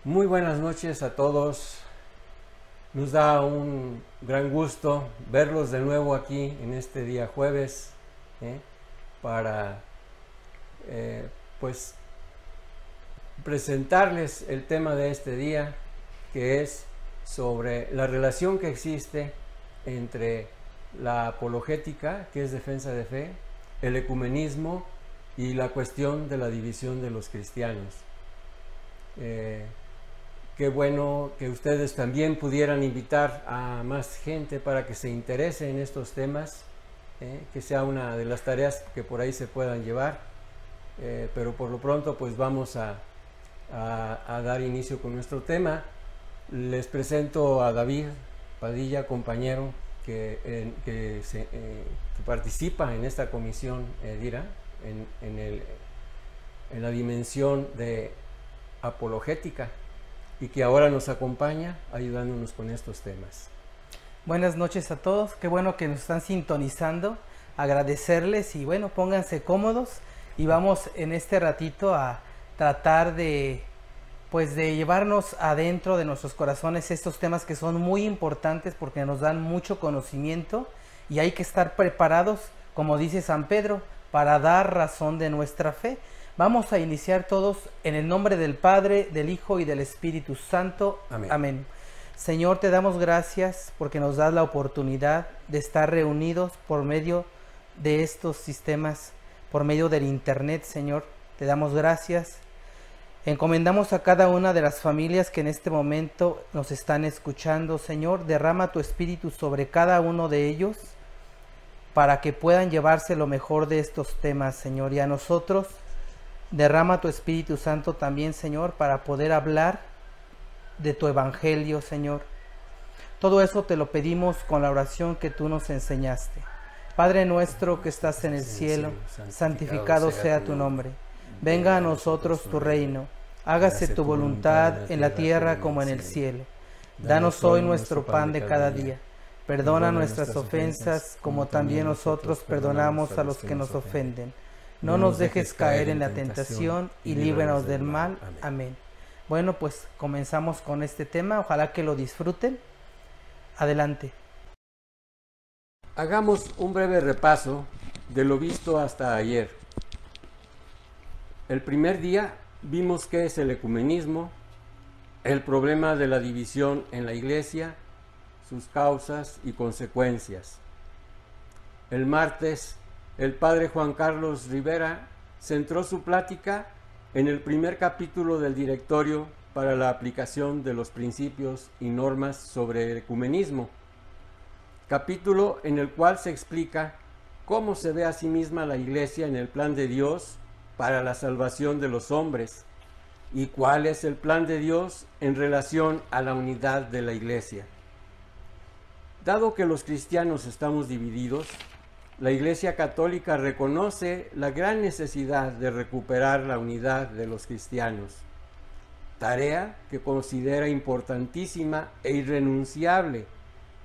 Muy buenas noches a todos. Nos da un gran gusto verlos de nuevo aquí en este día jueves para pues presentarles el tema de este día, que es sobre la relación que existe entre la apologética, que es defensa de fe, el ecumenismo y la cuestión de la división de los cristianos. Qué bueno que ustedes también pudieran invitar a más gente para que se interese en estos temas, que sea una de las tareas que por ahí se puedan llevar, pero por lo pronto pues vamos a dar inicio con nuestro tema. Les presento a David Padilla, compañero que participa en esta comisión EDIRA, en la dimensión de apologética, y que ahora nos acompaña ayudándonos con estos temas. Buenas noches a todos, qué bueno que nos están sintonizando, agradecerles y bueno, pónganse cómodos y vamos en este ratito a tratar de llevarnos adentro de nuestros corazones estos temas que son muy importantes porque nos dan mucho conocimiento y hay que estar preparados, como dice San Pedro, para dar razón de nuestra fe. Vamos a iniciar todos en el nombre del Padre, del Hijo y del Espíritu Santo. Amén. Amén. Señor, te damos gracias porque nos das la oportunidad de estar reunidos por medio de estos sistemas, por medio del Internet, Señor. Te damos gracias. Encomendamos a cada una de las familias que en este momento nos están escuchando, Señor. Derrama tu Espíritu sobre cada uno de ellos para que puedan llevarse lo mejor de estos temas, Señor. Y a nosotros, derrama tu Espíritu Santo también, Señor, para poder hablar de tu Evangelio, Señor. Todo eso te lo pedimos con la oración que tú nos enseñaste. Padre nuestro que estás en el cielo, santificado sea tu nombre. Venga a nosotros tu reino. Hágase tu voluntad en la tierra como en el cielo. Danos hoy nuestro pan de cada día. Perdona nuestras ofensas como también nosotros perdonamos a los que nos ofenden. No nos dejes caer en la tentación y líbranos del mal. Amén. Bueno, pues comenzamos con este tema. Ojalá que lo disfruten. Adelante. Hagamos un breve repaso de lo visto hasta ayer. El primer día vimos qué es el ecumenismo, el problema de la división en la Iglesia, sus causas y consecuencias. El martes, el padre Juan Carlos Rivera centró su plática en el primer capítulo del Directorio para la aplicación de los principios y normas sobre el ecumenismo, capítulo en el cual se explica cómo se ve a sí misma la Iglesia en el plan de Dios para la salvación de los hombres y cuál es el plan de Dios en relación a la unidad de la Iglesia. Dado que los cristianos estamos divididos, la Iglesia Católica reconoce la gran necesidad de recuperar la unidad de los cristianos, tarea que considera importantísima e irrenunciable,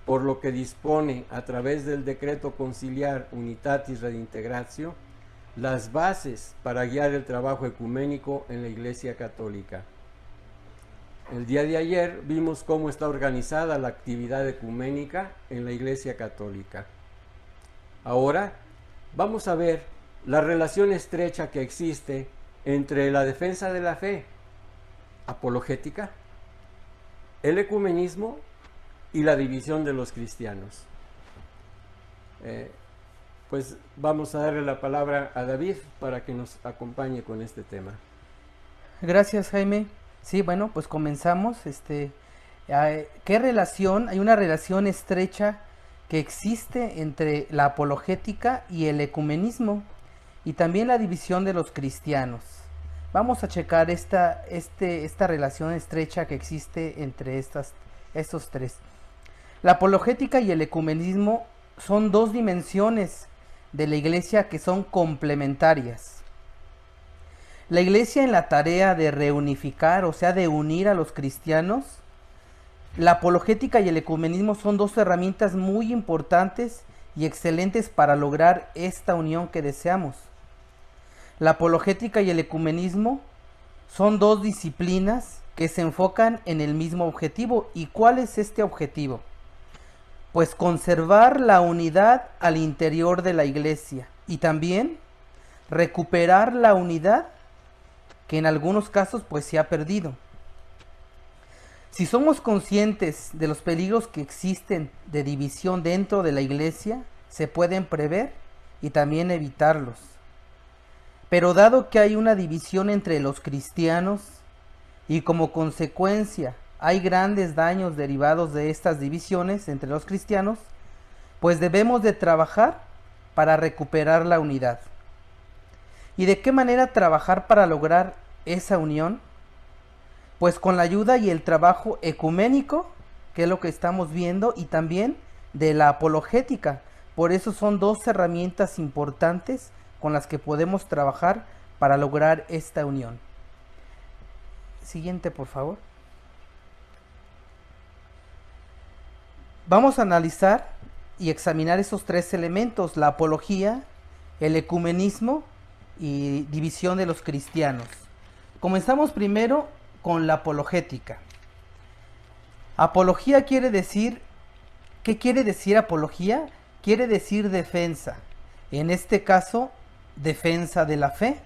por lo que dispone a través del decreto conciliar Unitatis Redintegratio las bases para guiar el trabajo ecuménico en la Iglesia Católica. El día de ayer vimos cómo está organizada la actividad ecuménica en la Iglesia Católica. Ahora vamos a ver la relación estrecha que existe entre la defensa de la fe apologética, el ecumenismo y la división de los cristianos. Pues vamos a darle la palabra a David para que nos acompañe con este tema. Gracias, Jaime. Sí, bueno, pues comenzamos. ¿Qué relación? Hay una relación estrecha que existe entre la apologética y el ecumenismo y también la división de los cristianos. Vamos a checar esta relación estrecha que existe entre estos tres. La apologética y el ecumenismo son dos dimensiones de la Iglesia que son complementarias. La Iglesia en la tarea de reunificar, o sea, de unir a los cristianos, la apologética y el ecumenismo son dos herramientas muy importantes y excelentes para lograr esta unión que deseamos. La apologética y el ecumenismo son dos disciplinas que se enfocan en el mismo objetivo. ¿Y cuál es este objetivo? Pues conservar la unidad al interior de la iglesia y también recuperar la unidad que en algunos casos pues se ha perdido. Si somos conscientes de los peligros que existen de división dentro de la iglesia, se pueden prever y también evitarlos. Pero dado que hay una división entre los cristianos y como consecuencia hay grandes daños derivados de estas divisiones entre los cristianos, pues debemos de trabajar para recuperar la unidad. ¿Y de qué manera trabajar para lograr esa unión? Pues con la ayuda y el trabajo ecuménico, que es lo que estamos viendo, y también de la apologética. Por eso son dos herramientas importantes con las que podemos trabajar para lograr esta unión. Siguiente, por favor. Vamos a analizar y examinar esos tres elementos: la apología, el ecumenismo y división de los cristianos. Comenzamos primero con la apologética. Apología quiere decir, ¿qué quiere decir apología? Quiere decir defensa, en este caso defensa de la fe,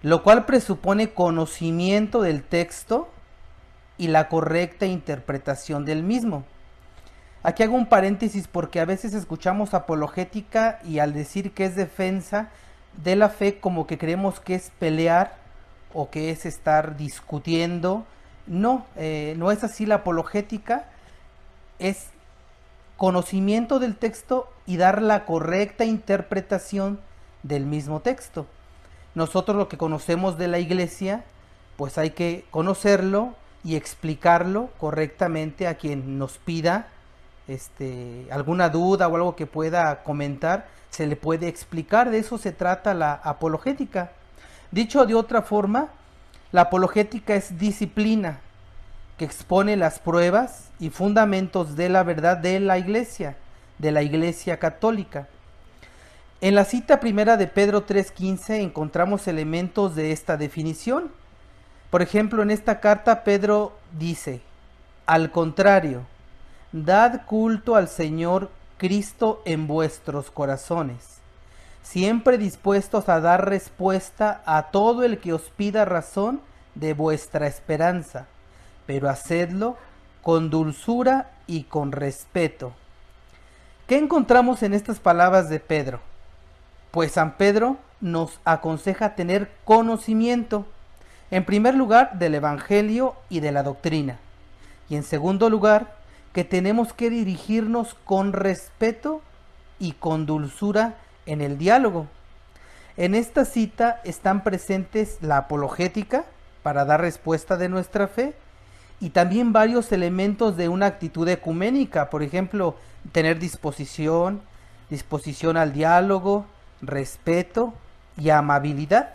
lo cual presupone conocimiento del texto y la correcta interpretación del mismo. Aquí hago un paréntesis porque a veces escuchamos apologética y al decir que es defensa de la fe como que creemos que es pelear o que es estar discutiendo. No, no es así. La apologética es conocimiento del texto y dar la correcta interpretación del mismo texto. Nosotros lo que conocemos de la iglesia, pues hay que conocerlo y explicarlo correctamente a quien nos pida alguna duda o algo que pueda comentar, se le puede explicar. De eso se trata la apologética. Dicho de otra forma, la apologética es disciplina que expone las pruebas y fundamentos de la verdad de la iglesia católica. En la cita primera de Pedro 3:15 encontramos elementos de esta definición. Por ejemplo, en esta carta Pedro dice: al contrario, dad culto al Señor Cristo en vuestros corazones, siempre dispuestos a dar respuesta a todo el que os pida razón de vuestra esperanza, pero hacedlo con dulzura y con respeto. ¿Qué encontramos en estas palabras de Pedro? Pues San Pedro nos aconseja tener conocimiento, en primer lugar, del Evangelio y de la doctrina, y en segundo lugar, que tenemos que dirigirnos con respeto y con dulzura en el diálogo. En esta cita están presentes la apologética para dar respuesta de nuestra fe y también varios elementos de una actitud ecuménica, por ejemplo, tener disposición al diálogo, respeto y amabilidad.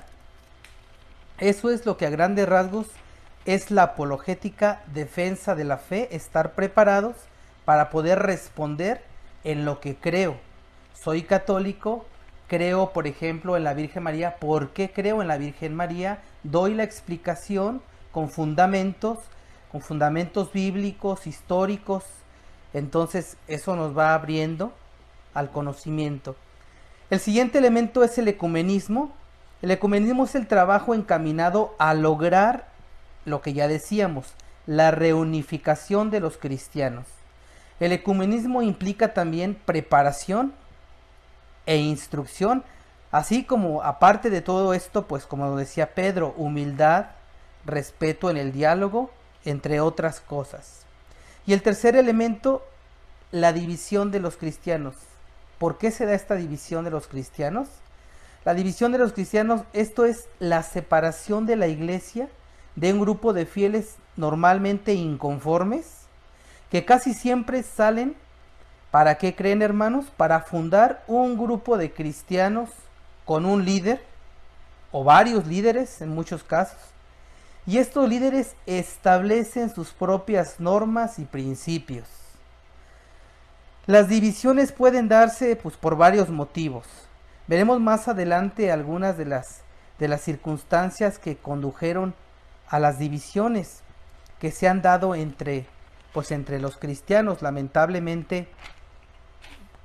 Eso es lo que a grandes rasgos es la apologética, defensa de la fe, estar preparados para poder responder en lo que creo. Soy católico, creo por ejemplo en la Virgen María. ¿Por qué creo en la Virgen María? Doy la explicación con fundamentos bíblicos, históricos. Entonces eso nos va abriendo al conocimiento. El siguiente elemento es el ecumenismo. El ecumenismo es el trabajo encaminado a lograr lo que ya decíamos, la reunificación de los cristianos. El ecumenismo implica también preparación e instrucción, así como aparte de todo esto, pues como decía Pedro, humildad, respeto en el diálogo, entre otras cosas. Y el tercer elemento, la división de los cristianos. ¿Por qué se da esta división de los cristianos? La división de los cristianos, esto es la separación de la iglesia de un grupo de fieles normalmente inconformes, que casi siempre salen, ¿para qué creen, hermanos? Para fundar un grupo de cristianos con un líder, o varios líderes en muchos casos, y estos líderes establecen sus propias normas y principios. Las divisiones pueden darse pues por varios motivos. Veremos más adelante algunas de las circunstancias que condujeron a las divisiones, que se han dado entre los cristianos. Lamentablemente,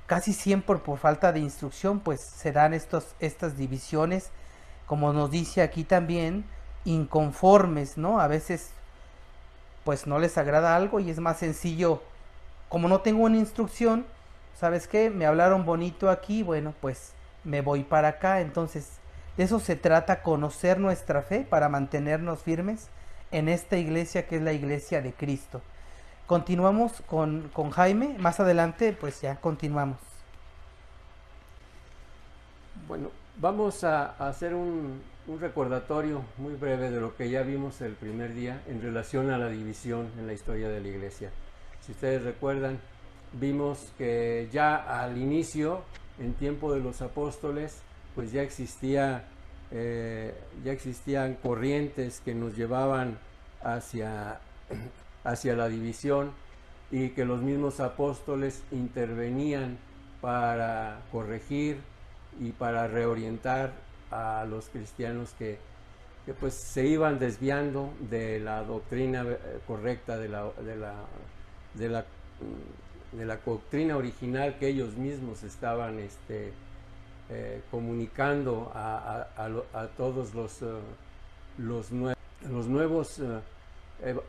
casi siempre por falta de instrucción, pues se dan estas divisiones, como nos dice aquí también, inconformes, ¿no? A veces pues no les agrada algo y es más sencillo, como no tengo una instrucción, ¿sabes qué? Me hablaron bonito aquí, bueno, pues me voy para acá. Entonces, de eso se trata, conocer nuestra fe para mantenernos firmes en esta iglesia que es la iglesia de Cristo. Continuamos con Jaime, más adelante pues ya continuamos. Bueno, vamos a hacer un recordatorio muy breve de lo que ya vimos el primer día en relación a la división en la historia de la iglesia. Si ustedes recuerdan, vimos que ya al inicio, en tiempo de los apóstoles, pues ya existían corrientes que nos llevaban hacia la división, y que los mismos apóstoles intervenían para corregir y para reorientar a los cristianos que pues se iban desviando de la doctrina correcta, de la doctrina original que ellos mismos estaban comunicando a todos los nuevos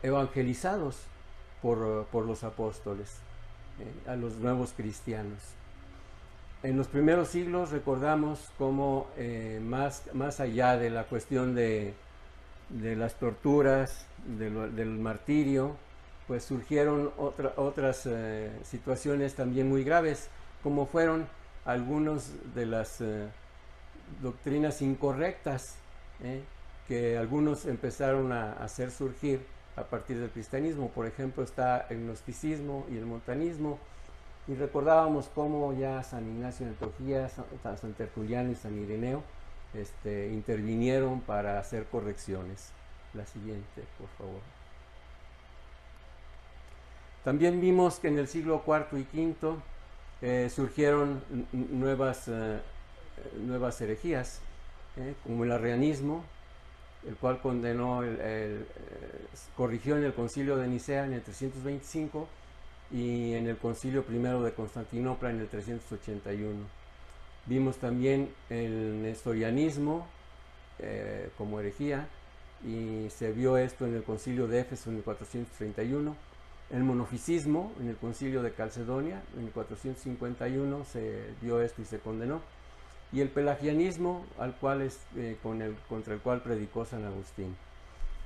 evangelizados por los apóstoles, a los nuevos cristianos. En los primeros siglos recordamos cómo más allá de la cuestión de las torturas, del martirio, pues surgieron otras situaciones también muy graves, como fueron algunas de las doctrinas incorrectas que algunos empezaron a hacer surgir a partir del cristianismo. Por ejemplo, está el gnosticismo y el montanismo. Y recordábamos cómo ya San Ignacio de Antioquía, San Tertuliano y San Ireneo intervinieron para hacer correcciones. La siguiente, por favor. También vimos que en el siglo IV y V surgieron nuevas herejías, como el arrianismo, el cual corrigió en el Concilio de Nicea en el 325 y en el Concilio I de Constantinopla en el 381. Vimos también el nestorianismo como herejía, y se vio esto en el Concilio de Éfeso en el 431. El monofisismo en el Concilio de Calcedonia en el 451 se vio esto y se condenó. Y el pelagianismo, contra el cual predicó San Agustín.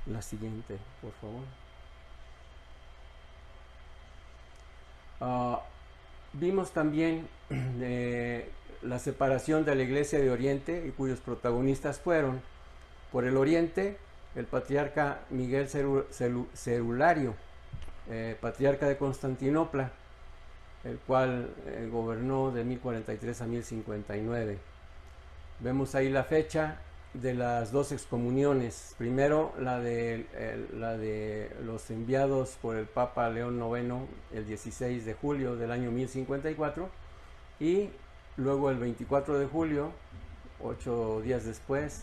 La siguiente, por favor. Vimos también la separación de la Iglesia de Oriente, y cuyos protagonistas fueron, por el Oriente, el patriarca Miguel Cerulario, patriarca de Constantinopla, el cual gobernó de 1043 a 1059. Vemos ahí la fecha de las dos excomuniones. Primero la de los enviados por el Papa León IX el 16 de julio del año 1054, y luego el 24 de julio, 8 días después,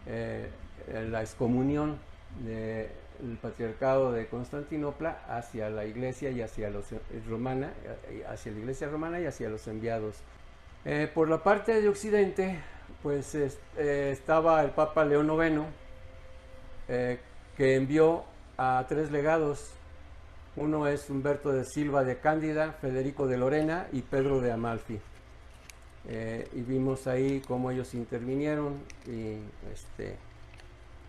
la excomunión del patriarcado de Constantinopla hacia la iglesia y hacia la iglesia romana y hacia los enviados. Por la parte de Occidente, pues estaba el Papa León IX, que envió a 3 legados. Uno es Humberto de Silva de Cándida, Federico de Lorena y Pedro de Amalfi. Y vimos ahí cómo ellos intervinieron y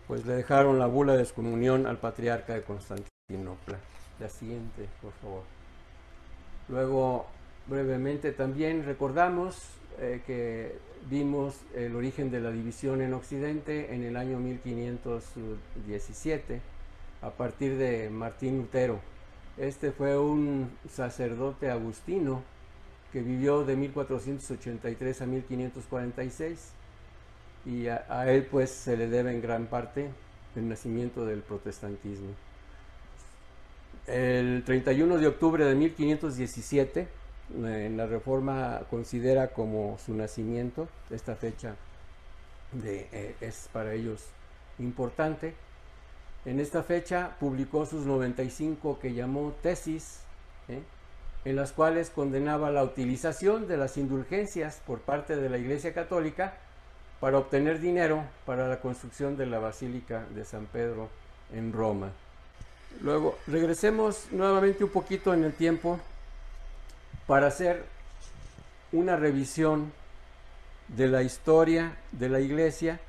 pues le dejaron la bula de excomunión al patriarca de Constantinopla. La siguiente, por favor. Luego, brevemente también recordamos que vimos el origen de la división en Occidente en el año 1517, a partir de Martín Lutero. Este fue un sacerdote agustino que vivió de 1483 a 1546, y a él pues se le debe en gran parte el nacimiento del protestantismo. El 31 de octubre de 1517, en la Reforma considera como su nacimiento. Esta fecha es para ellos importante. En esta fecha publicó sus 95 que llamó tesis, en las cuales condenaba la utilización de las indulgencias por parte de la Iglesia Católica para obtener dinero para la construcción de la Basílica de San Pedro en Roma. Luego, regresemos nuevamente un poquito en el tiempo para hacer una revisión de la historia de la Iglesia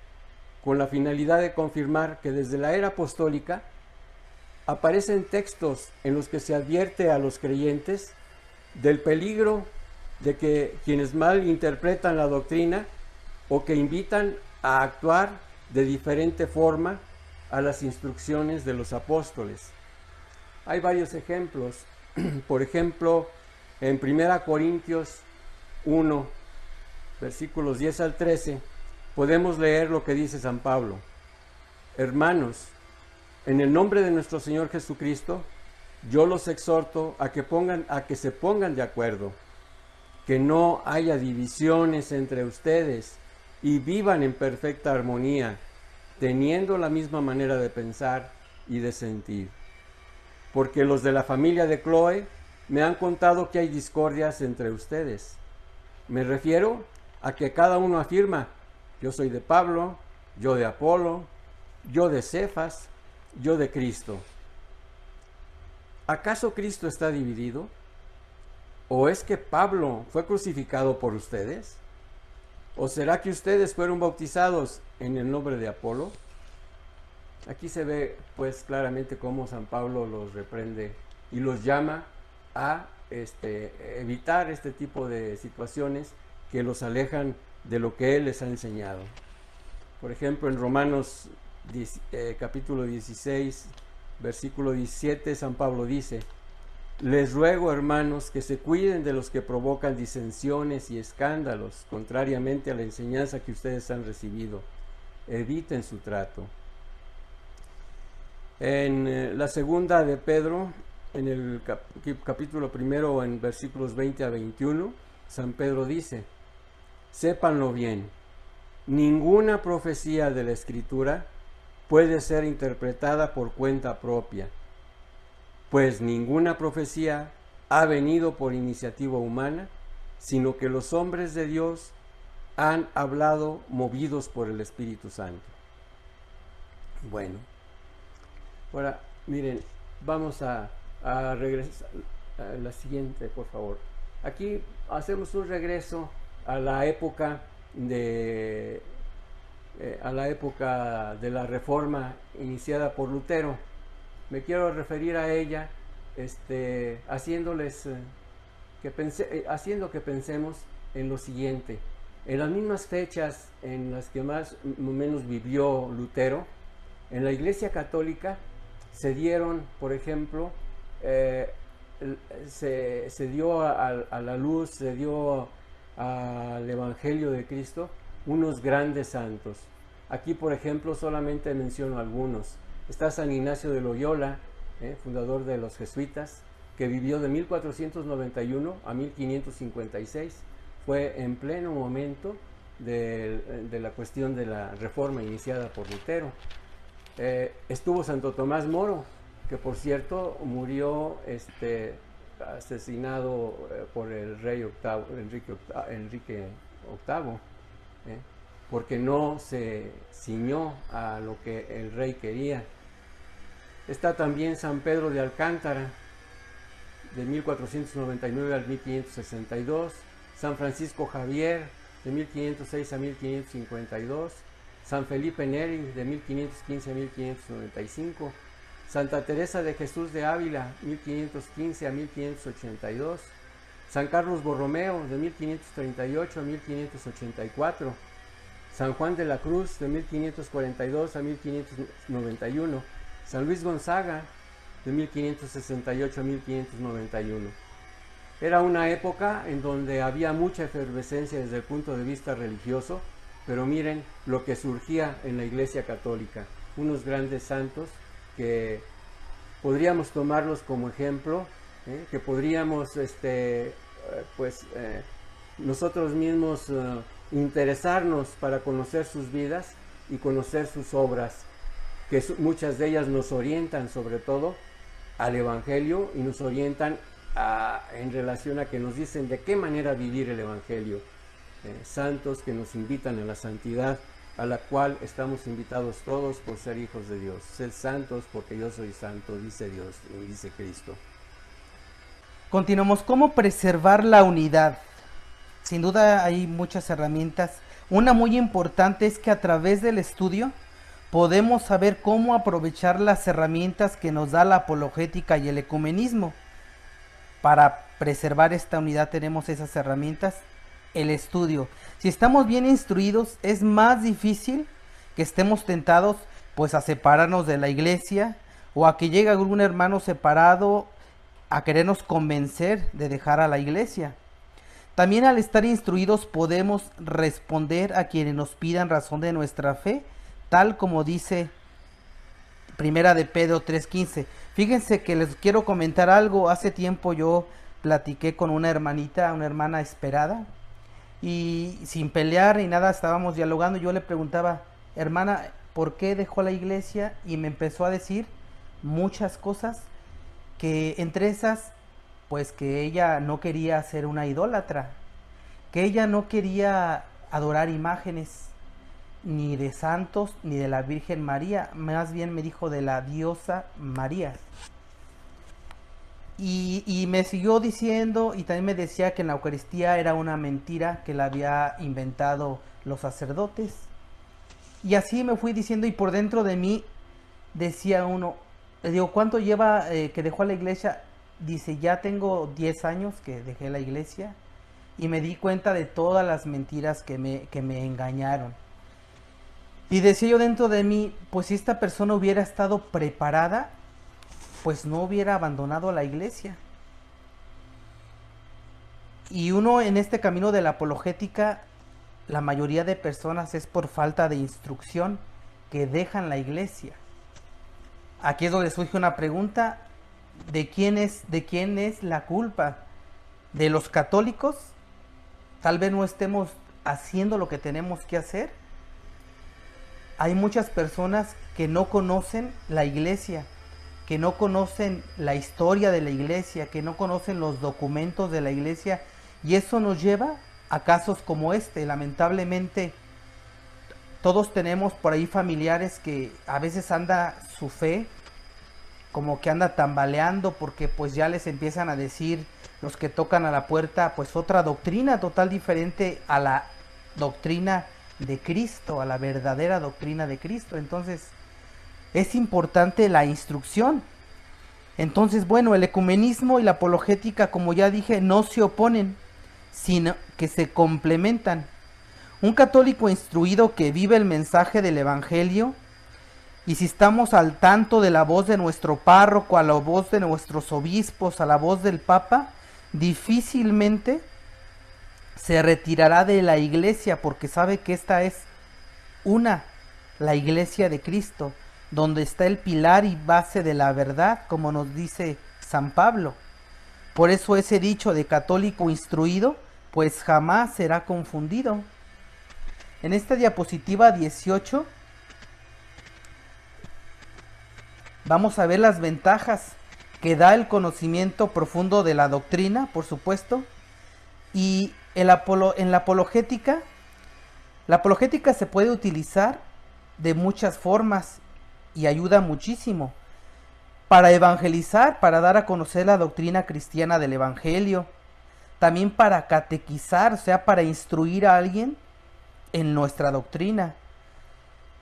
con la finalidad de confirmar que desde la era apostólica aparecen textos en los que se advierte a los creyentes del peligro de que quienes mal interpretan la doctrina o que invitan a actuar de diferente forma a las instrucciones de los apóstoles. Hay varios ejemplos. Por ejemplo, en 1 Corintios 1, versículos 10 al 13, podemos leer lo que dice San Pablo. Hermanos, en el nombre de nuestro Señor Jesucristo, yo los exhorto a que se pongan de acuerdo, que no haya divisiones entre ustedes y vivan en perfecta armonía, teniendo la misma manera de pensar y de sentir. Porque los de la familia de Cloé me han contado que hay discordias entre ustedes. Me refiero a que cada uno afirma: yo soy de Pablo, yo de Apolo, yo de Cefas, yo de Cristo. ¿Acaso Cristo está dividido? ¿O es que Pablo fue crucificado por ustedes? ¿O será que ustedes fueron bautizados en el nombre de Apolo? Aquí se ve pues claramente cómo San Pablo los reprende y los llama a evitar este tipo de situaciones que los alejan de lo que él les ha enseñado. Por ejemplo, en Romanos capítulo 16, versículo 17, San Pablo dice: les ruego, hermanos, que se cuiden de los que provocan disensiones y escándalos, contrariamente a la enseñanza que ustedes han recibido. Eviten su trato. En la segunda de Pedro, en el capítulo primero, en versículos 20 a 21, San Pedro dice: sépanlo bien, ninguna profecía de la Escritura puede ser interpretada por cuenta propia, pues ninguna profecía ha venido por iniciativa humana, sino que los hombres de Dios han hablado movidos por el Espíritu Santo. Bueno, ahora miren, vamos a regresar a la siguiente, por favor. Aquí hacemos un regreso a la época de la Reforma iniciada por Lutero. Me quiero referir a ella haciendo que pensemos en lo siguiente. En las mismas fechas en las que más o menos vivió Lutero, en la Iglesia Católica se dieron, por ejemplo, se dio a la luz, se dio al Evangelio de Cristo unos grandes santos. Aquí, por ejemplo, solamente menciono algunos. Está San Ignacio de Loyola, fundador de los jesuitas, que vivió de 1491 a 1556. Fue en pleno momento de la cuestión de la reforma iniciada por Lutero. Estuvo Santo Tomás Moro, que por cierto murió asesinado por el rey Enrique VIII, porque no se ciñó a lo que el rey quería. Está también San Pedro de Alcántara, de 1499 al 1562, San Francisco Javier, de 1506 a 1552, San Felipe Neri, de 1515 a 1595, Santa Teresa de Jesús de Ávila, 1515 a 1582, San Carlos Borromeo, de 1538 a 1584, San Juan de la Cruz, de 1542 a 1591, San Luis Gonzaga, de 1568 a 1591. Era una época en donde había mucha efervescencia desde el punto de vista religioso, pero miren lo que surgía en la Iglesia Católica, unos grandes santos que podríamos tomarlos como ejemplo, que podríamos nosotros mismos interesarnos para conocer sus vidas y conocer sus obras. que muchas de ellas nos orientan sobre todo al Evangelio y nos orientan en relación a que nos dicen de qué manera vivir el Evangelio. Santos que nos invitan a la santidad, a la cual estamos invitados todos por ser hijos de Dios. Sed santos porque yo soy santo, dice Dios y dice Cristo. Continuamos. ¿Cómo preservar la unidad? Sin duda hay muchas herramientas. Una muy importante es que a través del estudio podemos saber cómo aprovechar las herramientas que nos da la apologética y el ecumenismo. Para preservar esta unidad tenemos esas herramientas. El estudio. Si estamos bien instruidos, es más difícil que estemos tentados pues a separarnos de la iglesia, o a que llegue algún hermano separado a querernos convencer de dejar a la iglesia. También al estar instruidos podemos responder a quienes nos pidan razón de nuestra fe, tal como dice Primera de Pedro 3:15. Fíjense que les quiero comentar algo. Hace tiempo yo platiqué con una hermanita, una hermana esperada, y sin pelear ni nada estábamos dialogando. Yo le preguntaba: hermana, ¿por qué dejó la iglesia? Y me empezó a decir muchas cosas, que entre esas, pues que ella no quería ser una idólatra, que ella no quería adorar imágenes, ni de santos, ni de la Virgen María, más bien me dijo de la diosa María. Y me siguió diciendo, y también me decía que en la Eucaristía era una mentira que la había inventado los sacerdotes. Y así me fui diciendo, y por dentro de mí decía uno, le digo, ¿cuánto lleva que dejó la iglesia? Dice, ya tengo 10 años que dejé la iglesia, y me di cuenta de todas las mentiras que me engañaron. Y decía yo dentro de mí, pues si esta persona hubiera estado preparada, pues no hubiera abandonado la iglesia. Y uno en este camino de la apologética, la mayoría de personas es por falta de instrucción que dejan la iglesia. Aquí es donde surge una pregunta: ¿de quién es la culpa? ¿De los católicos? Tal vez no estemos haciendo lo que tenemos que hacer. Hay muchas personas que no conocen la iglesia, que no conocen la historia de la iglesia, que no conocen los documentos de la iglesia, y eso nos lleva a casos como este. Lamentablemente, todos tenemos por ahí familiares que a veces anda su fe como que anda tambaleando, porque pues ya les empiezan a decir los que tocan a la puerta pues otra doctrina total diferente a la doctrina de Cristo, a la verdadera doctrina de Cristo. Entonces es importante la instrucción. Entonces, bueno, el ecumenismo y la apologética, como ya dije, no se oponen, sino que se complementan. Un católico instruido que vive el mensaje del Evangelio, y si estamos al tanto de la voz de nuestro párroco, a la voz de nuestros obispos, a la voz del Papa, difícilmente se retirará de la iglesia, porque sabe que esta es la iglesia de Cristo, donde está el pilar y base de la verdad, como nos dice San Pablo. Por eso ese dicho de católico instruido, pues jamás será confundido. En esta diapositiva 18 vamos a ver las ventajas que da el conocimiento profundo de la doctrina, por supuesto, y en la apologética. La apologética se puede utilizar de muchas formas y ayuda muchísimo para evangelizar, para dar a conocer la doctrina cristiana del Evangelio, también para catequizar, o sea, para instruir a alguien en nuestra doctrina,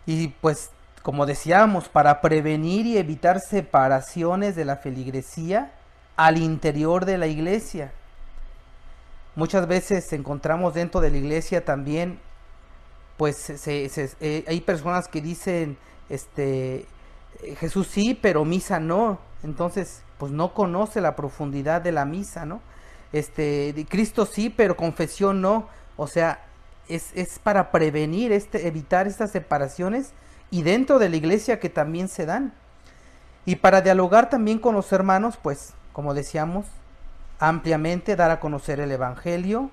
y pues, como decíamos, para prevenir y evitar separaciones de la feligresía al interior de la iglesia. Muchas veces encontramos dentro de la iglesia también, pues hay personas que dicen, Jesús sí, pero misa no. Entonces, pues no conoce la profundidad de la misa, ¿no? Cristo sí, pero confesión no. O sea, es para prevenir, evitar estas separaciones, y dentro de la iglesia que también se dan. Y para dialogar también con los hermanos, pues, como decíamos, ampliamente dar a conocer el Evangelio,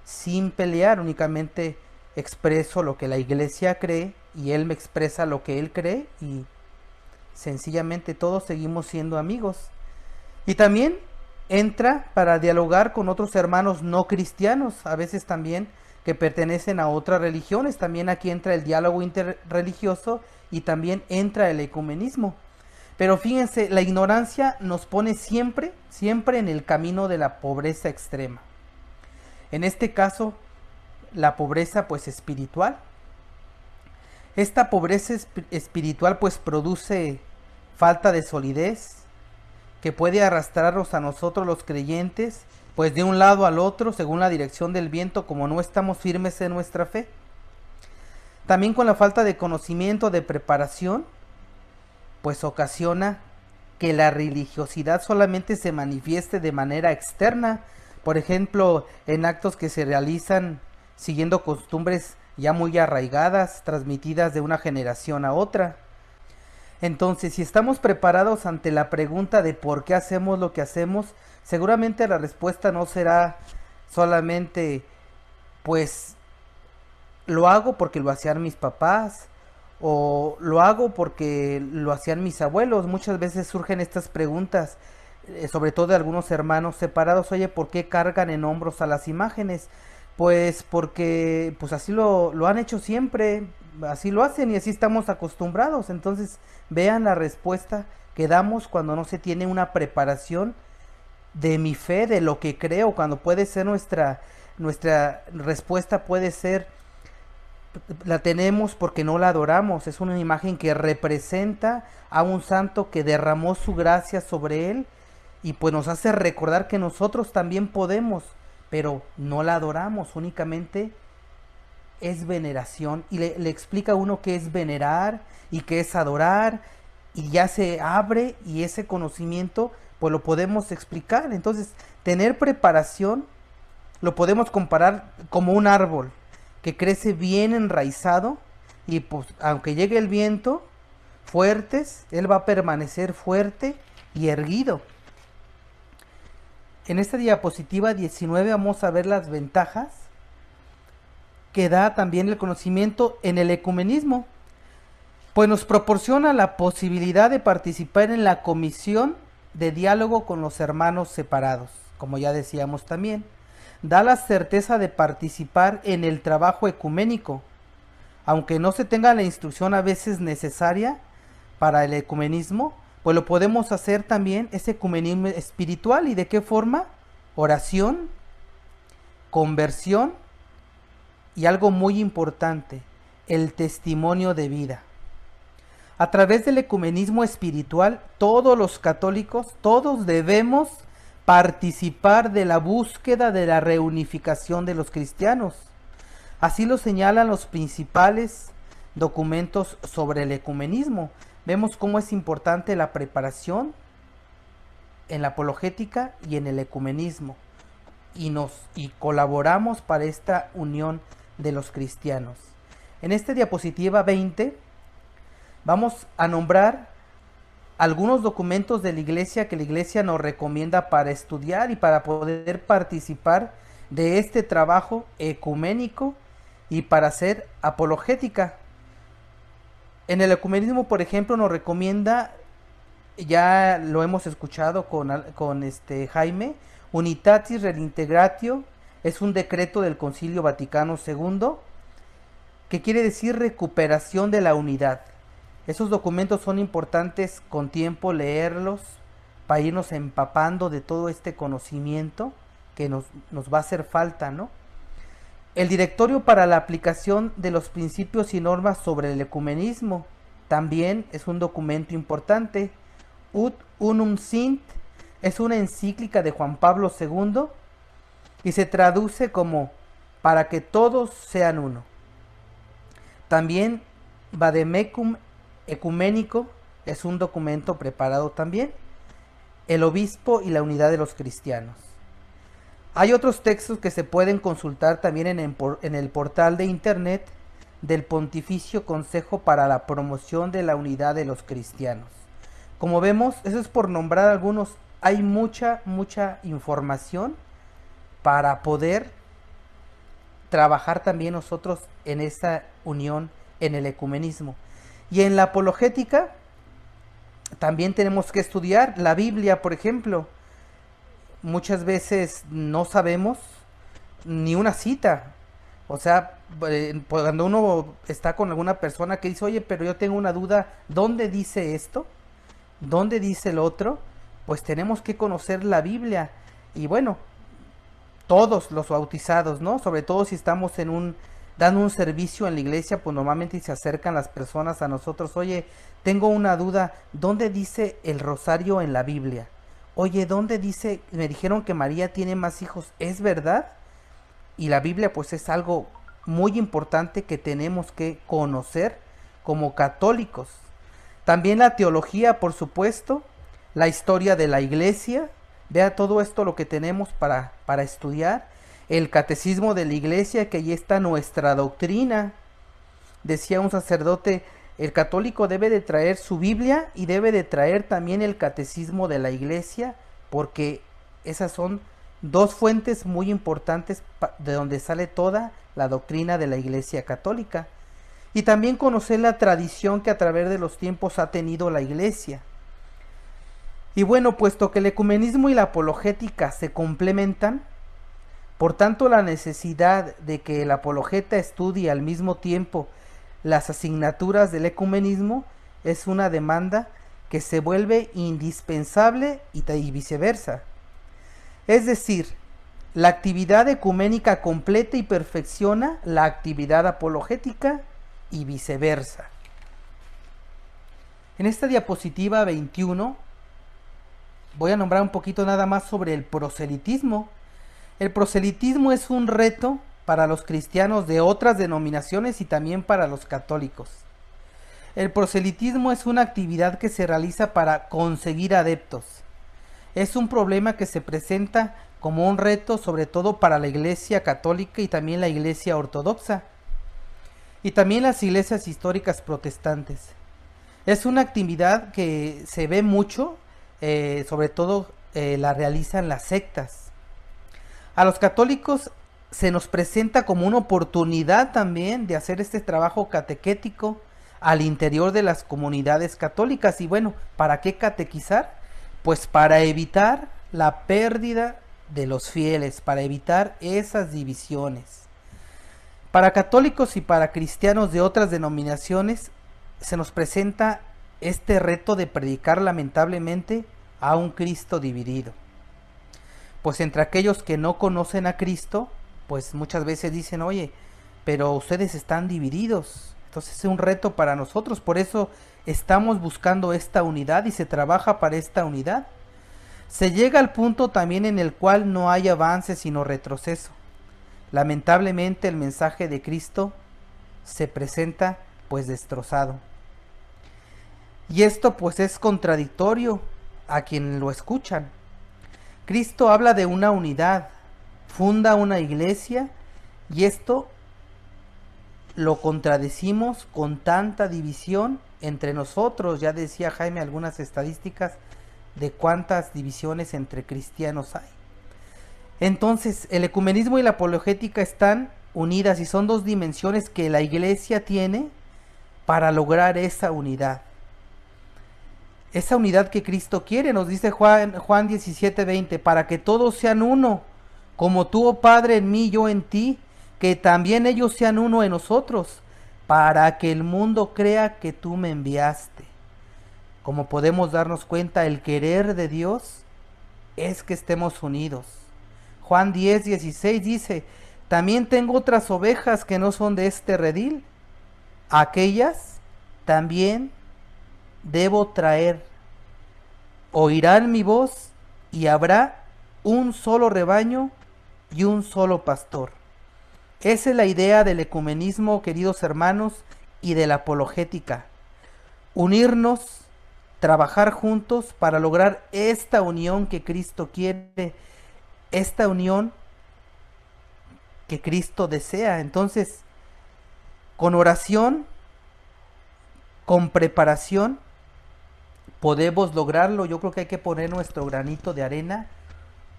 sin pelear. Únicamente expreso lo que la iglesia cree, y él me expresa lo que él cree, y sencillamente todos seguimos siendo amigos. Y también entra para dialogar con otros hermanos no cristianos, a veces también que pertenecen a otras religiones. También aquí entra el diálogo interreligioso y también entra el ecumenismo. Pero fíjense, la ignorancia nos pone siempre en el camino de la pobreza extrema. En este caso, la pobreza pues espiritual. Esta pobreza espiritual pues produce falta de solidez, que puede arrastrarnos a nosotros los creyentes, pues de un lado al otro, según la dirección del viento, como no estamos firmes en nuestra fe. También con la falta de conocimiento, de preparación, pues ocasiona que la religiosidad solamente se manifieste de manera externa, por ejemplo, en actos que se realizan siguiendo costumbres ya muy arraigadas, transmitidas de una generación a otra. Entonces, si estamos preparados ante la pregunta de por qué hacemos lo que hacemos, seguramente la respuesta no será solamente, pues, lo hago porque lo hacían mis papás, o lo hago porque lo hacían mis abuelos. Muchas veces surgen estas preguntas, sobre todo de algunos hermanos separados: oye, ¿por qué cargan en hombros a las imágenes? Pues porque pues así lo han hecho siempre, así lo hacen y así estamos acostumbrados. Entonces vean la respuesta que damos cuando no se tiene una preparación de mi fe, de lo que creo, cuando puede ser nuestra respuesta puede ser: la tenemos porque no la adoramos. Es una imagen que representa a un santo que derramó su gracia sobre él y pues nos hace recordar que nosotros también podemos, pero no la adoramos, únicamente es veneración. Y le explica a uno qué es venerar y qué es adorar, y ya se abre y ese conocimiento pues lo podemos explicar. Entonces, tener preparación lo podemos comparar como un árbol que crece bien enraizado y pues aunque llegue el viento fuertes, él va a permanecer fuerte y erguido. En esta diapositiva 19 vamos a ver las ventajas que da también el conocimiento en el ecumenismo, pues nos proporciona la posibilidad de participar en la comisión de diálogo con los hermanos separados, como ya decíamos también. Da la certeza de participar en el trabajo ecuménico, aunque no se tenga la instrucción a veces necesaria para el ecumenismo, pues lo podemos hacer también, ese ecumenismo espiritual. ¿Y de qué forma? Oración, conversión y algo muy importante, el testimonio de vida. A través del ecumenismo espiritual, todos los católicos, todos debemos participar de la búsqueda de la reunificación de los cristianos. Así lo señalan los principales documentos sobre el ecumenismo. Vemos cómo es importante la preparación en la apologética y en el ecumenismo, y colaboramos para esta unión de los cristianos. En esta diapositiva 20 vamos a nombrar algunos documentos de la Iglesia que la Iglesia nos recomienda para estudiar y para poder participar de este trabajo ecuménico y para hacer apologética. En el ecumenismo, por ejemplo, nos recomienda, ya lo hemos escuchado con Jaime, Unitatis Redintegratio, es un decreto del Concilio Vaticano II, que quiere decir recuperación de la unidad. Esos documentos son importantes con tiempo leerlos para irnos empapando de todo este conocimiento que nos va a hacer falta, ¿no? El Directorio para la aplicación de los principios y normas sobre el ecumenismo también es un documento importante. Ut Unum Sint es una encíclica de Juan Pablo II y se traduce como para que todos sean uno. También Vademecum Ecuménico es un documento preparado también. El obispo y la unidad de los cristianos. Hay otros textos que se pueden consultar también en el portal de internet del Pontificio Consejo para la Promoción de la Unidad de los Cristianos. Como vemos, eso es por nombrar algunos. Hay mucha información para poder trabajar también nosotros en esa unión en el ecumenismo. Y en la apologética también tenemos que estudiar la Biblia, por ejemplo. Muchas veces no sabemos ni una cita. O sea, cuando uno está con alguna persona que dice, oye, pero yo tengo una duda, ¿dónde dice esto? ¿Dónde dice el otro? Pues tenemos que conocer la Biblia. Y bueno, todos los bautizados, ¿no? Sobre todo si estamos dando un servicio en la iglesia, pues normalmente se acercan las personas a nosotros, oye, tengo una duda, ¿dónde dice el rosario en la Biblia? Oye, ¿dónde dice, me dijeron que María tiene más hijos, ¿es verdad? Y la Biblia pues es algo muy importante que tenemos que conocer como católicos. También la teología, por supuesto, la historia de la iglesia, vea todo esto lo que tenemos para estudiar, el catecismo de la iglesia, que ahí está nuestra doctrina. Decía un sacerdote, el católico debe de traer su Biblia y debe de traer también el catecismo de la iglesia, porque esas son dos fuentes muy importantes de donde sale toda la doctrina de la iglesia católica. Y también conocer la tradición que a través de los tiempos ha tenido la iglesia. Y bueno, puesto que el ecumenismo y la apologética se complementan, por tanto la necesidad de que el apologeta estudie al mismo tiempo las asignaturas del ecumenismo es una demanda que se vuelve indispensable y viceversa. Es decir, la actividad ecuménica completa y perfecciona la actividad apologética y viceversa. En esta diapositiva 21 voy a nombrar un poquito nada más sobre el proselitismo. El proselitismo es un reto para los cristianos de otras denominaciones y también para los católicos. El proselitismo es una actividad que se realiza para conseguir adeptos. Es un problema que se presenta como un reto sobre todo para la iglesia católica y también la iglesia ortodoxa y también las iglesias históricas protestantes. Es una actividad que se ve mucho, sobre todo la realizan las sectas. A los católicos se nos presenta como una oportunidad también de hacer este trabajo catequético al interior de las comunidades católicas. Y bueno, ¿para qué catequizar? Pues para evitar la pérdida de los fieles, para evitar esas divisiones. Para católicos y para cristianos de otras denominaciones se nos presenta este reto de predicar lamentablemente a un Cristo dividido. Pues entre aquellos que no conocen a Cristo, pues muchas veces dicen, oye, pero ustedes están divididos. Entonces es un reto para nosotros, por eso estamos buscando esta unidad y se trabaja para esta unidad. Se llega al punto también en el cual no hay avance sino retroceso. Lamentablemente el mensaje de Cristo se presenta pues destrozado. Y esto pues es contradictorio a quien lo escuchan. Cristo habla de una unidad, funda una iglesia y esto lo contradecimos con tanta división entre nosotros. Ya decía Jaime algunas estadísticas de cuántas divisiones entre cristianos hay. Entonces el ecumenismo y la apologética están unidas y son dos dimensiones que la iglesia tiene para lograr esa unidad. Esa unidad que Cristo quiere, nos dice Juan 17:20, para que todos sean uno, como tú, oh Padre, en mí, yo en ti, que también ellos sean uno en nosotros, para que el mundo crea que tú me enviaste. Como podemos darnos cuenta, el querer de Dios es que estemos unidos. Juan 10:16 dice, también tengo otras ovejas que no son de este redil, aquellas también debo traer, oirán mi voz y habrá un solo rebaño y un solo pastor. Esa es la idea del ecumenismo, queridos hermanos, y de la apologética. Unirnos, trabajar juntos para lograr esta unión que Cristo quiere, esta unión que Cristo desea. Entonces, con oración, con preparación, podemos lograrlo. Yo creo que hay que poner nuestro granito de arena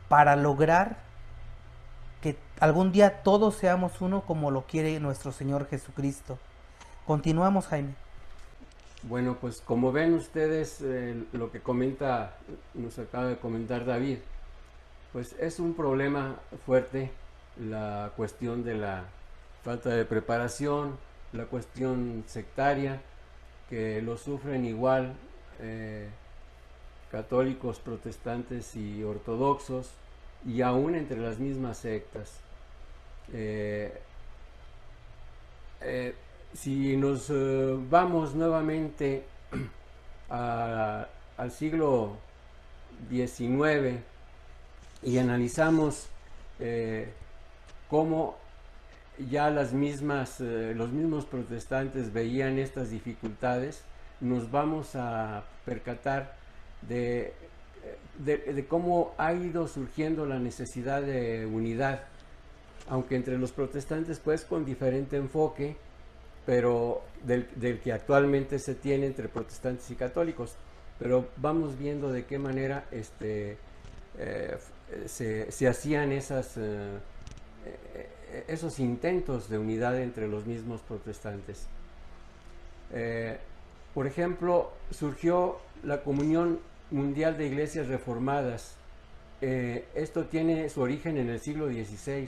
para lograr que algún día todos seamos uno como lo quiere nuestro Señor Jesucristo. Continuamos, Jaime. Bueno, pues como ven ustedes, lo que nos acaba de comentar David, pues es un problema fuerte la cuestión de la falta de preparación, la cuestión sectaria, que lo sufren igual católicos, protestantes y ortodoxos, y aún entre las mismas sectas. Si nos vamos nuevamente al siglo XIX y analizamos cómo ya los mismos protestantes veían estas dificultades, nos vamos a percatar de cómo ha ido surgiendo la necesidad de unidad, aunque entre los protestantes pues con diferente enfoque, pero del que actualmente se tiene entre protestantes y católicos. Pero vamos viendo de qué manera se hacían esos intentos de unidad entre los mismos protestantes. Por ejemplo, surgió la Comunión Mundial de Iglesias Reformadas. Esto tiene su origen en el siglo XVI.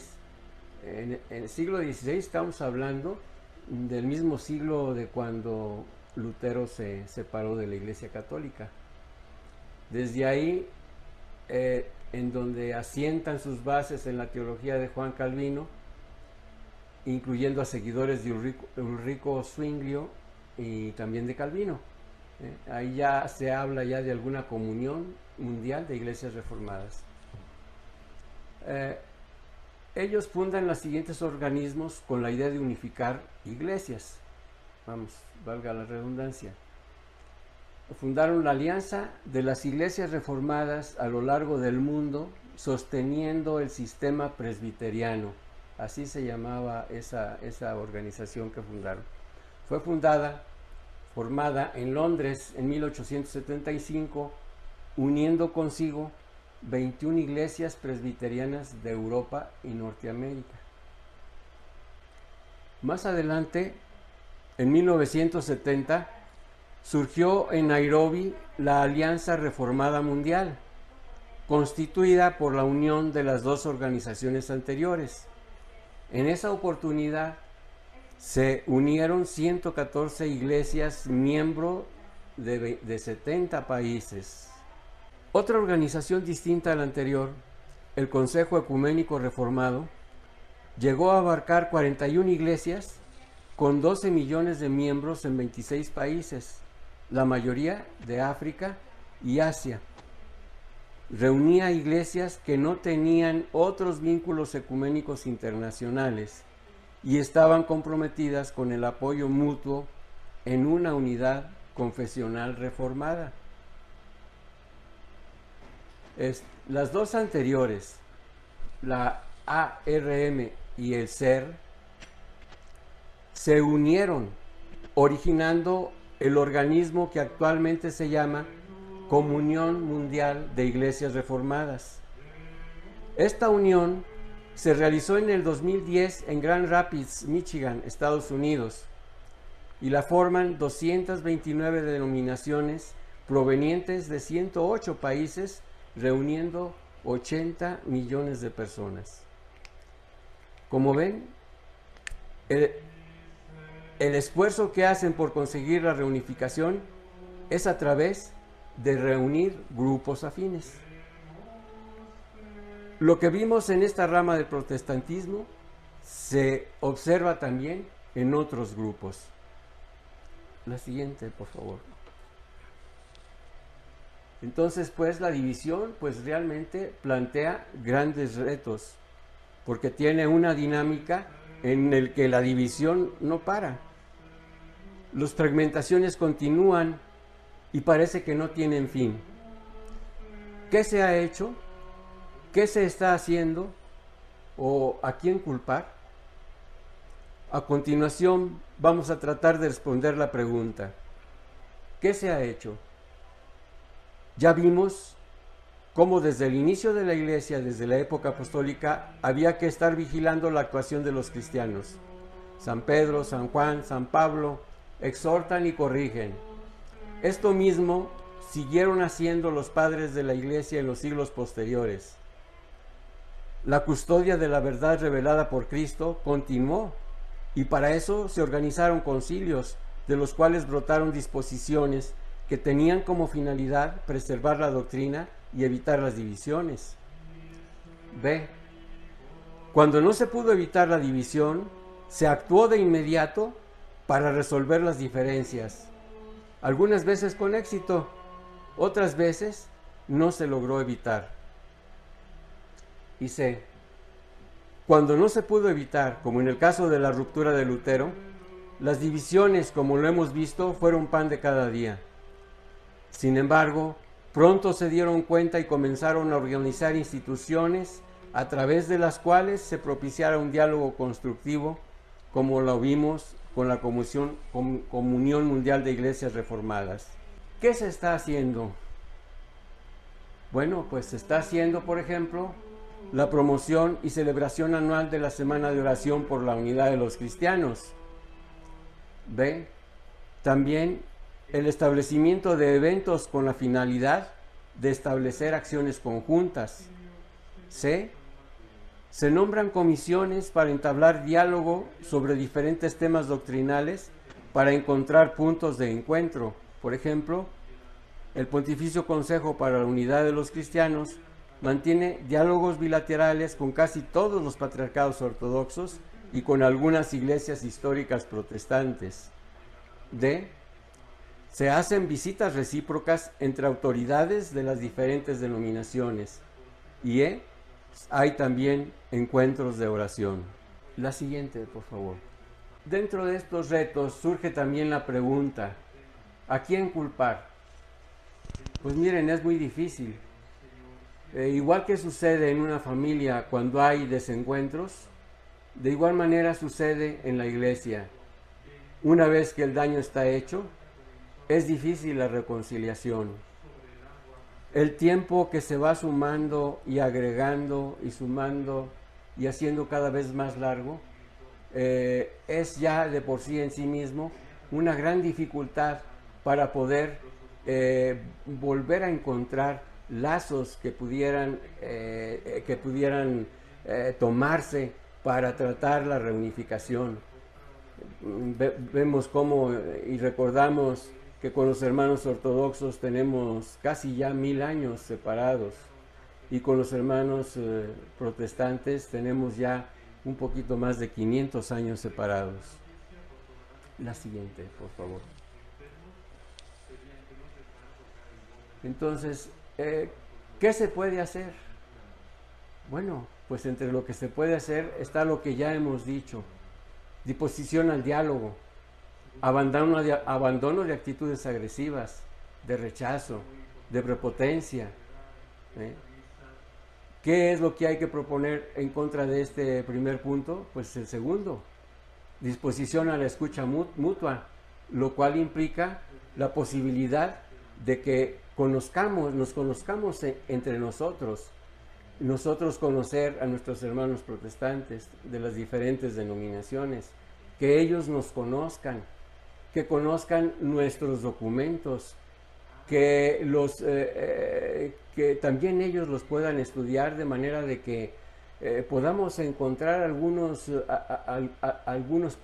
En el siglo XVI estamos hablando del mismo siglo de cuando Lutero se separó de la Iglesia Católica. Desde ahí, en donde asientan sus bases en la teología de Juan Calvino, incluyendo a seguidores de Ulrico Zwinglio y también de Calvino. Ahí ya se habla ya de alguna comunión mundial de iglesias reformadas. Ellos fundan los siguientes organismos con la idea de unificar iglesias. Vamos, valga la redundancia. Fundaron la Alianza de las Iglesias Reformadas a lo largo del mundo, sosteniendo el sistema presbiteriano. Así se llamaba esa organización que fundaron. Fue formada en Londres en 1875, uniendo consigo 21 iglesias presbiterianas de Europa y Norteamérica. Más adelante, en 1970, surgió en Nairobi la Alianza Reformada Mundial, constituida por la unión de las dos organizaciones anteriores. En esa oportunidad se unieron 114 iglesias miembros de 70 países. Otra organización distinta a la anterior, el Consejo Ecuménico Reformado, llegó a abarcar 41 iglesias con 12 millones de miembros en 26 países, la mayoría de África y Asia. Reunía iglesias que no tenían otros vínculos ecuménicos internacionales y estaban comprometidas con el apoyo mutuo en una unidad confesional reformada. Las dos anteriores, la ARM y el SER, se unieron, originando el organismo que actualmente se llama Comunión Mundial de Iglesias Reformadas. Esta unión se realizó en el 2010 en Grand Rapids, Michigan, Estados Unidos, y la forman 229 denominaciones provenientes de 108 países, reuniendo 80 millones de personas. Como ven, el esfuerzo que hacen por conseguir la reunificación es a través de reunir grupos afines. Lo que vimos en esta rama del protestantismo se observa también en otros grupos. La siguiente, por favor. Entonces, pues la división pues realmente plantea grandes retos, porque tiene una dinámica en el que la división no para. Las fragmentaciones continúan y parece que no tienen fin. ¿Qué se ha hecho? ¿Qué se está haciendo? ¿O a quién culpar? A continuación vamos a tratar de responder la pregunta: ¿qué se ha hecho? Ya vimos cómo desde el inicio de la Iglesia, desde la época apostólica, había que estar vigilando la actuación de los cristianos. San Pedro, San Juan, San Pablo exhortan y corrigen, Esto mismo siguieron haciendo los padres de la Iglesia en los siglos posteriores. La custodia de la verdad revelada por Cristo continuó, y para eso se organizaron concilios, de los cuales brotaron disposiciones que tenían como finalidad preservar la doctrina y evitar las divisiones. B. Cuando no se pudo evitar la división, se actuó de inmediato para resolver las diferencias, algunas veces con éxito, otras veces no se logró evitar. Y C. Cuando no se pudo evitar, como en el caso de la ruptura de Lutero, las divisiones, como lo hemos visto, fueron pan de cada día. Sin embargo, pronto se dieron cuenta y comenzaron a organizar instituciones a través de las cuales se propiciara un diálogo constructivo, como lo vimos con la Comunión Mundial de Iglesias Reformadas. ¿Qué se está haciendo? Bueno, pues se está haciendo, por ejemplo, la promoción y celebración anual de la Semana de Oración por la Unidad de los Cristianos. B. También el establecimiento de eventos con la finalidad de establecer acciones conjuntas. C. Se nombran comisiones para entablar diálogo sobre diferentes temas doctrinales para encontrar puntos de encuentro. Por ejemplo, el Pontificio Consejo para la Unidad de los Cristianos mantiene diálogos bilaterales con casi todos los patriarcados ortodoxos y con algunas iglesias históricas protestantes. D. Se hacen visitas recíprocas entre autoridades de las diferentes denominaciones. Y E. Hay también encuentros de oración. La siguiente, por favor. Dentro de estos retos surge también la pregunta, ¿a quién culpar? Pues miren, es muy difícil. Igual que sucede en una familia cuando hay desencuentros, de igual manera sucede en la iglesia. Una vez que el daño está hecho, es difícil la reconciliación. El tiempo que se va sumando y agregando y sumando y haciendo cada vez más largo, es ya de por sí en sí mismo una gran dificultad para poder volver a encontrar lazos que pudieran tomarse para tratar la reunificación. Vemos cómo y recordamos que con los hermanos ortodoxos tenemos casi ya 1000 años separados, y con los hermanos protestantes tenemos ya un poquito más de 500 años separados. La siguiente, por favor. Entonces, ¿qué se puede hacer? Bueno, pues entre lo que se puede hacer está lo que ya hemos dicho: disposición al diálogo, abandono de actitudes agresivas, de rechazo, de prepotencia. ¿Qué es lo que hay que proponer en contra de este primer punto? Pues el segundo, disposición a la escucha mutua, lo cual implica la posibilidad de que nos conozcamos entre nosotros conocer a nuestros hermanos protestantes de las diferentes denominaciones, que ellos nos conozcan, que conozcan nuestros documentos, que también ellos los puedan estudiar, de manera de que podamos encontrar algunos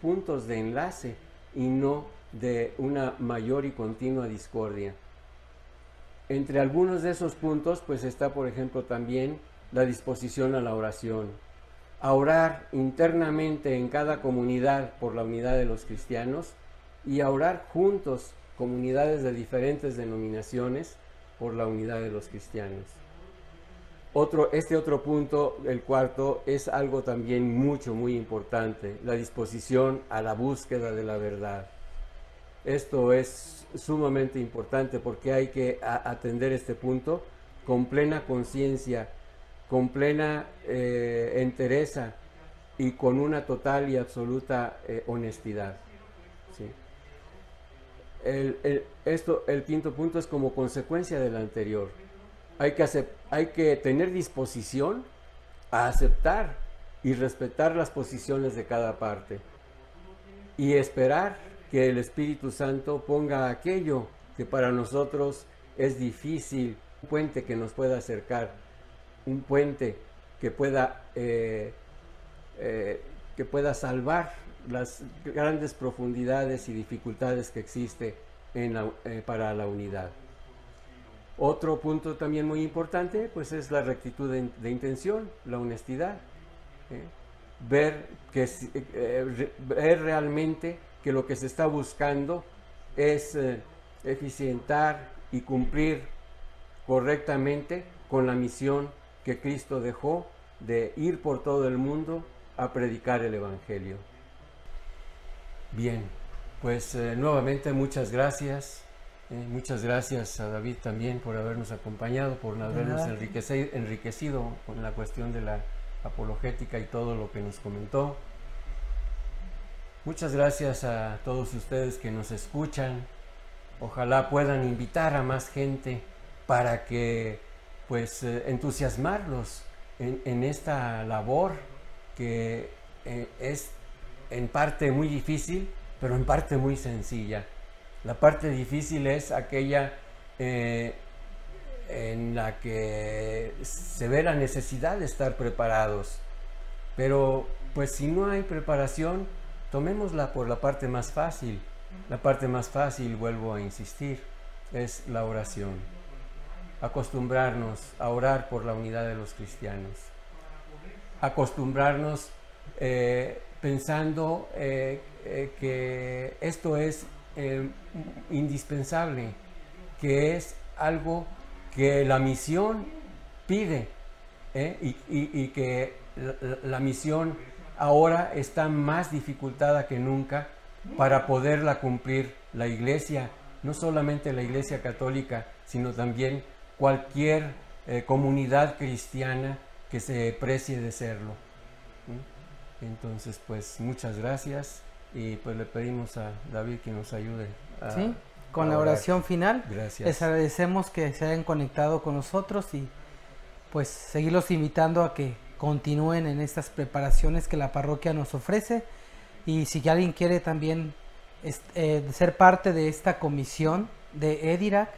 puntos de enlace y no de una mayor y continua discordia. Entre algunos de esos puntos pues está, por ejemplo, también la disposición a la oración, a orar internamente en cada comunidad por la unidad de los cristianos, y a orar juntos, comunidades de diferentes denominaciones, por la unidad de los cristianos. Este otro punto, el cuarto, es algo también muy importante: la disposición a la búsqueda de la verdad. Esto es sumamente importante porque hay que atender este punto con plena conciencia, con plena entereza y con una total y absoluta honestidad. ¿Sí? El quinto punto es como consecuencia del anterior. Hay que tener disposición a aceptar y respetar las posiciones de cada parte, y esperar que el Espíritu Santo ponga aquello que para nosotros es difícil, un puente que nos pueda acercar, un puente que pueda salvar las grandes profundidades y dificultades que existe para la unidad. Otro punto también muy importante pues es la rectitud de intención, la honestidad. Ver realmente que lo que se está buscando es eficientar y cumplir correctamente con la misión que Cristo dejó de ir por todo el mundo a predicar el Evangelio. Bien, pues nuevamente muchas gracias. Muchas gracias a David también por habernos acompañado, por habernos enriquecido con la cuestión de la apologética y todo lo que nos comentó. Muchas gracias a todos ustedes que nos escuchan. Ojalá puedan invitar a más gente para que pues entusiasmarlos en esta labor que es en parte muy difícil, pero en parte muy sencilla. La parte difícil es aquella en la que se ve la necesidad de estar preparados. Pero pues si no hay preparación, tomémosla por la parte más fácil. La parte más fácil, vuelvo a insistir, es la oración. Acostumbrarnos a orar por la unidad de los cristianos. Acostumbrarnos pensando que esto es indispensable, que es algo que la misión pide, y que la misión ahora está más dificultada que nunca para poderla cumplir la Iglesia, no solamente la Iglesia católica, sino también cualquier comunidad cristiana que se precie de serlo. Entonces, pues muchas gracias y pues le pedimos a David que nos ayude con la oración final. Gracias. Les agradecemos que se hayan conectado con nosotros y pues seguirlos invitando a que continúen en estas preparaciones que la parroquia nos ofrece. Y si alguien quiere también ser parte de esta comisión de EDIRAC,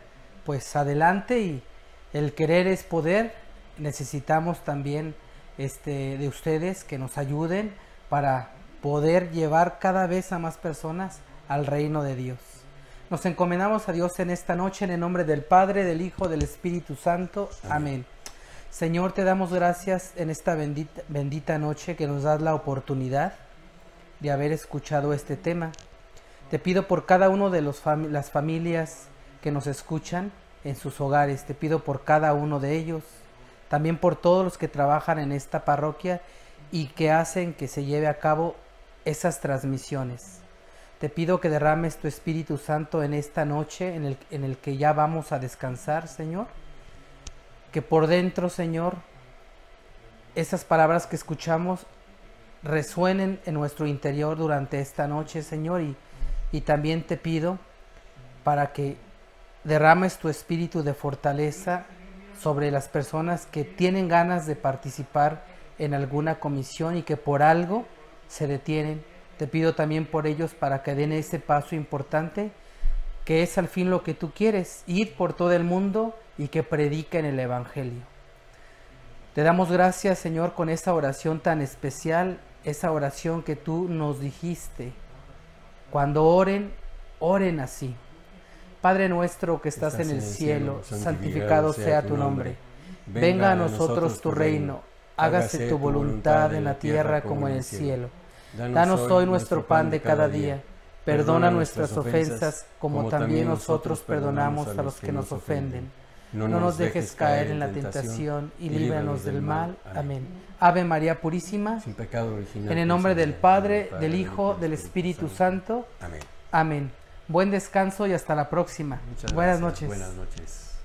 pues adelante, y el querer es poder. Necesitamos también de ustedes que nos ayuden para poder llevar cada vez a más personas al reino de Dios. Nos encomendamos a Dios en esta noche, en el nombre del Padre, del Hijo, del Espíritu Santo. Amén. Señor, te damos gracias en esta bendita noche que nos das la oportunidad de haber escuchado este tema. Te pido por cada uno de las familias que nos escuchan en sus hogares. Te pido por cada uno de ellos. También por todos los que trabajan en esta parroquia y que hacen que se lleve a cabo esas transmisiones. Te pido que derrames tu Espíritu Santo en esta noche en el que ya vamos a descansar, Señor. Que por dentro, Señor, esas palabras que escuchamos resuenen en nuestro interior durante esta noche, Señor. Y también te pido para que derrames tu espíritu de fortaleza sobre las personas que tienen ganas de participar en alguna comisión y que por algo se detienen. Te pido también por ellos para que den ese paso importante, que es al fin lo que tú quieres, ir por todo el mundo y que prediquen el Evangelio. Te damos gracias, Señor, con esa oración tan especial, esa oración que tú nos dijiste. Cuando oren, oren así. Padre nuestro que estás en el cielo, santificado sea tu nombre. Venga a nosotros tu reino, hágase tu voluntad en la tierra como en el cielo. Danos hoy nuestro pan de cada día. Perdona nuestras ofensas, como también nosotros perdonamos a los que nos ofenden. No nos dejes caer en la tentación y líbranos del mal. Amén. Ave María Purísima, sin pecado original. En el nombre del Padre, del Hijo, del Espíritu Santo. Amén. Amén. Buen descanso y hasta la próxima. Muchas Buenas gracias. noches. Buenas noches.